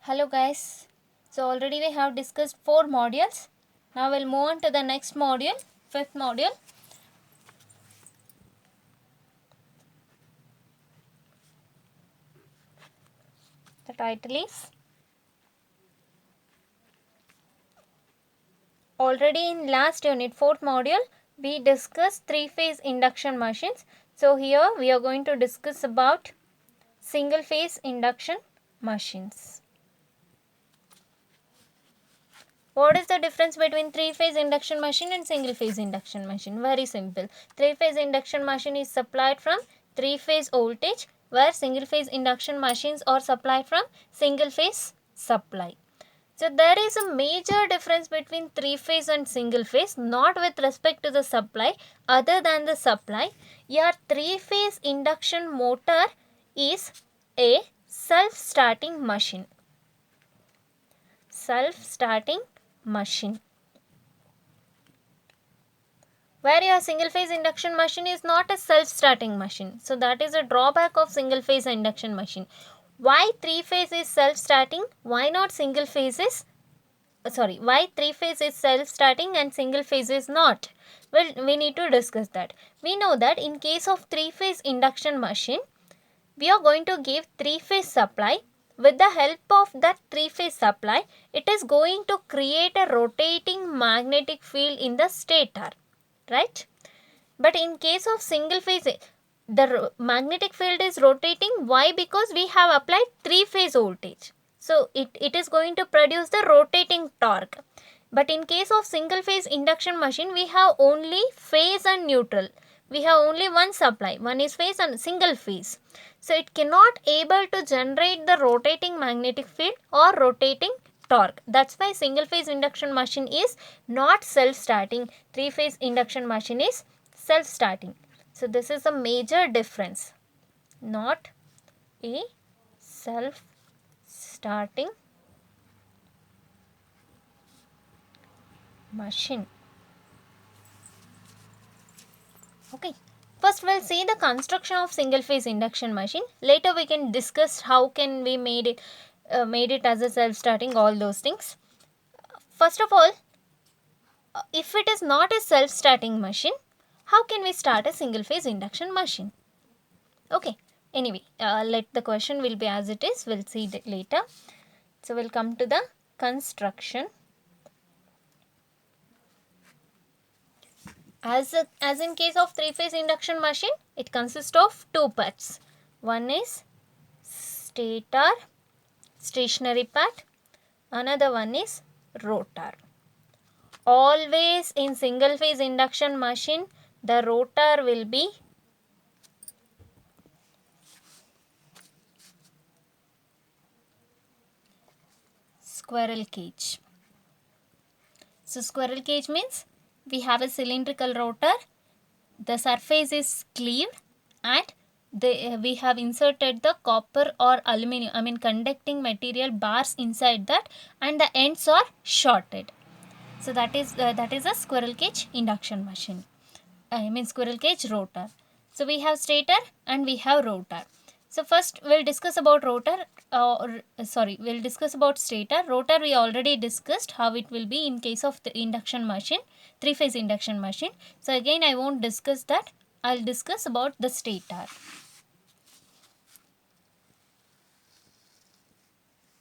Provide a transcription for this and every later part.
Hello guys. So already we have discussed 4 modules. Now we'll move on to the next module, 5th module. The title is already in last unit 4th module we discussed 3-phase induction machines. So here we are going to discuss about single phase induction machines. What is the difference between 3-phase induction machine and single phase induction machine? Very simple. 3-phase induction machine is supplied from 3-phase voltage, where single phase induction machines are supplied from single phase supply. So there is a major difference between 3-phase and single phase, not with respect to the supply, other than the supply. Your 3-phase induction motor is a self-starting machine. Self-starting machine, where your single phase induction machine is not a self-starting machine. So that is a drawback of single phase induction machine. Why 3-phase is self-starting? Why not single phase is why 3-phase is self-starting and single phase is not? Well, we need to discuss that. We know that in case of 3-phase induction machine, we are going to give 3-phase supply. With the help of that 3-phase supply, it is going to create a rotating magnetic field in the stator, right? But in case of single phase, the magnetic field is rotating. Why? Because we have applied 3-phase voltage. So it is going to produce the rotating torque. But in case of single phase induction machine, we have only phase and neutral. We have only one supply. One is phase and single phase. So it cannot able to generate the rotating magnetic field or rotating torque. That's why single phase induction machine is not self-starting. 3-phase induction machine is self-starting. So this is a major difference. Not a self-starting machine. Okay. First we'll see the construction of single phase induction machine. Later we can discuss how can we made it as a self-starting, all those things. First of all, if it is not a self-starting machine, how can we start a single phase induction machine? Okay. Anyway, let the question will be as it is. We'll see that later. So we'll come to the construction. As in case of 3-phase induction machine, it consists of 2 parts. One is stator, stationary part. Another one is rotor. Always in single phase induction machine, the rotor will be squirrel cage. So squirrel cage means we have a cylindrical rotor, the surface is cleaved, and we have inserted the copper or aluminum, conducting material bars inside that, and the ends are shorted. So that is a squirrel cage induction machine. Squirrel cage rotor. So we have stator and we have rotor. So first we'll discuss about rotor. We'll discuss about stator. Rotor we already discussed how it will be in case of the induction machine, 3-phase induction machine. So again I won't discuss that. I'll discuss about the stator.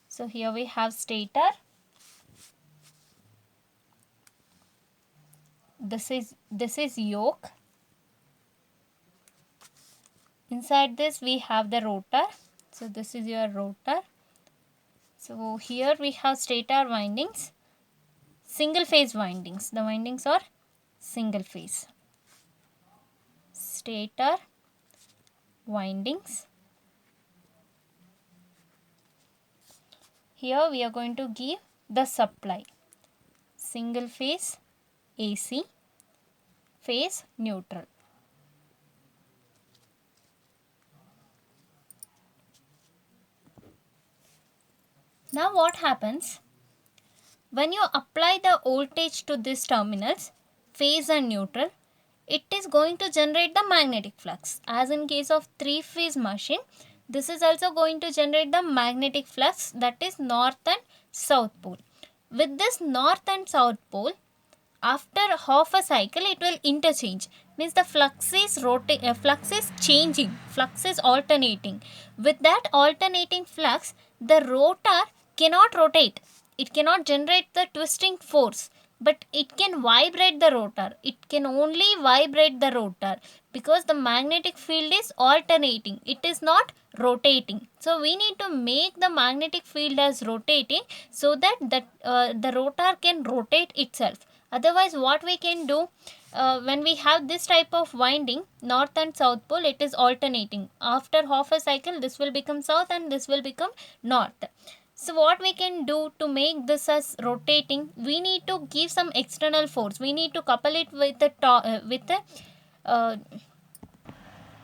So here we have stator. This is yoke. Inside this we have the rotor. So this is your rotor. So here we have stator windings, single phase windings. The windings are single phase. Stator windings. Here we are going to give the supply. Single phase AC, phase neutral. Now what happens? When you apply the voltage to these terminals, phase and neutral, it is going to generate the magnetic flux. As in case of 3-phase machine, This is also going to generate the magnetic flux, that is north and south pole. With this north and south pole, after half a cycle it will interchange, means the flux is changing, flux is alternating. With that alternating flux, the rotor cannot rotate, it cannot generate the twisting force, but it can vibrate the rotor. It can only vibrate the rotor because the magnetic field is alternating, it is not rotating. So we need to make the magnetic field as rotating so that the rotor can rotate itself. Otherwise what we can do, when we have this type of winding, north and south pole, it is alternating. After half a cycle this will become south and this will become north. So what we can do to make this as rotating, we need to give some external force, we need to couple it with the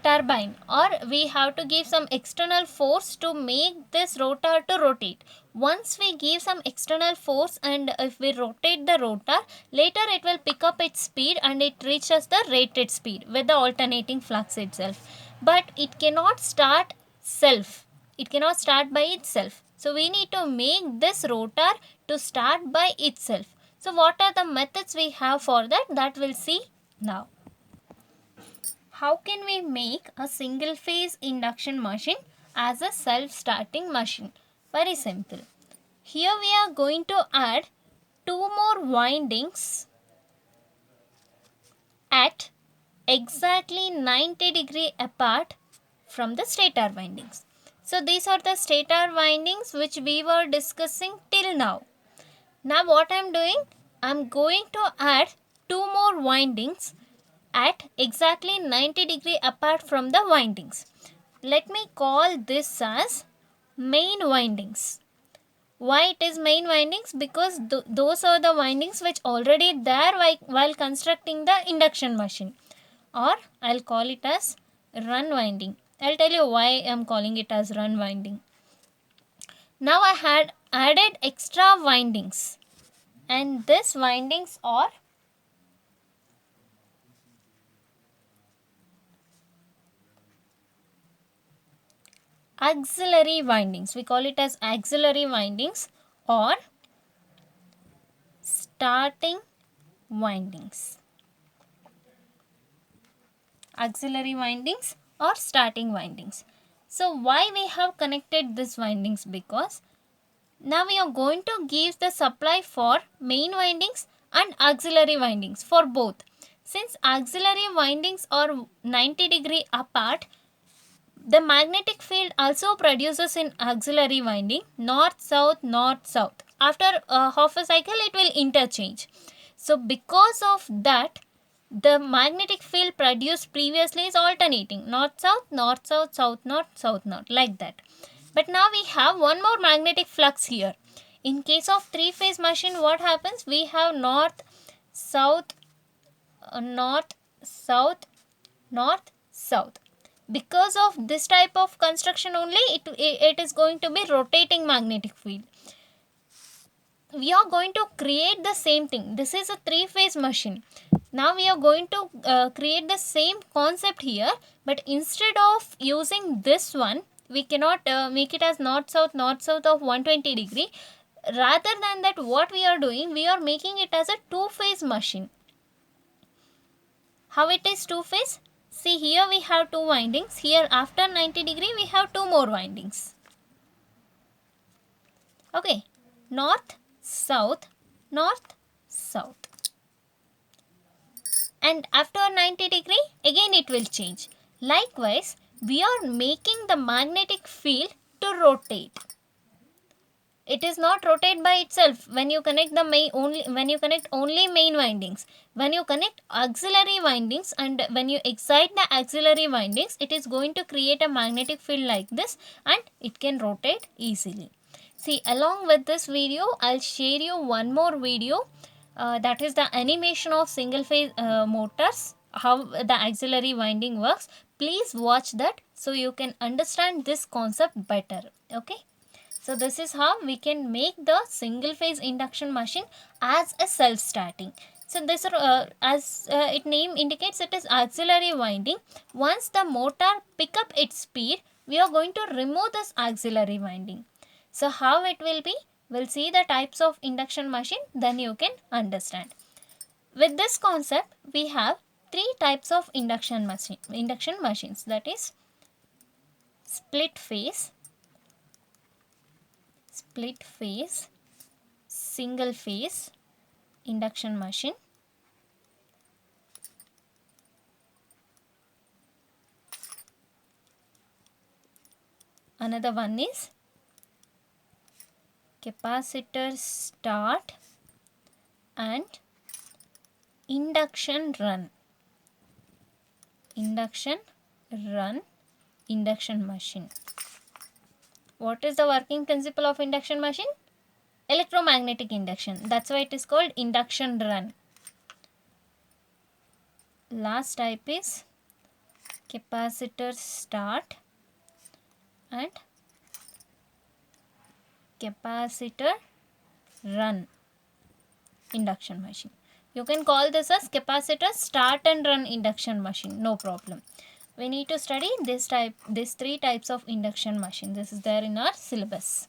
turbine, or we have to give some external force to make this rotor to rotate. Once we give some external force and if we rotate the rotor, later it will pick up its speed and it reaches the rated speed with the alternating flux itself. But it cannot start it cannot start by itself. So we need to make this rotor to start by itself. So what are the methods we have for that? That we'll see now. How can we make a single phase induction machine as a self-starting machine? Very simple. Here we are going to add 2 more windings at exactly 90° apart from the stator windings. So these are the stator windings which we were discussing till now. Now what I am doing? I am going to add 2 more windings at exactly 90° apart from the windings. Let me call this as main windings. Why it is main windings? Because those are the windings which already there while constructing the induction machine. Or I'll call it as run winding. I'll tell you why I'm calling it as run winding. Now I had added extra windings, and these windings are auxiliary windings. We call it as auxiliary windings or starting windings. Auxiliary windings or starting windings. So why we have connected these windings? Because now we are going to give the supply for main windings and auxiliary windings for both. Since auxiliary windings are 90° apart, the magnetic field also produces in auxiliary winding north south. After half a cycle it will interchange. So because of that, the magnetic field produced previously is alternating north south south north like that. But now we have one more magnetic flux here. In case of 3-phase machine, what happens? We have north south north south. Because of this type of construction only, it is going to be rotating magnetic field. We are going to create the same thing. This is a 3-phase machine. Now we are going to create the same concept here, but instead of using this one, we cannot make it as north south of 120°. Rather than that, what we are doing, we are making it as a 2-phase machine. How it is 2-phase? See, here we have 2 windings. Here after 90° we have 2 more windings. Okay, north south. And after 90° again it will change. Likewise, we are making the magnetic field to rotate. It is not rotate by itself when you connect only main windings. When you connect auxiliary windings and when you excite the auxiliary windings, it is going to create a magnetic field like this and it can rotate easily. See, along with this video, I'll share you one more video, that is the animation of single phase motors, how the auxiliary winding works. Please watch that so you can understand this concept better. Okay. So this is how we can make the single phase induction machine as a self-starting. So this as its name indicates, it is auxiliary winding. Once the motor pick up its speed, we are going to remove this auxiliary winding. So how it will be? We'll see the types of induction machine, then you can understand. With this concept, we have three types of induction machines, that is split phase, single phase induction machine, another one is capacitor start and induction run induction machine. What is the working principle of induction machine? Electromagnetic induction. That's why it is called induction run. Last type is capacitor start and capacitor run induction machine. You can call this as capacitor start and run induction machine, no problem. We need to study these three types of induction machine. This is there in our syllabus.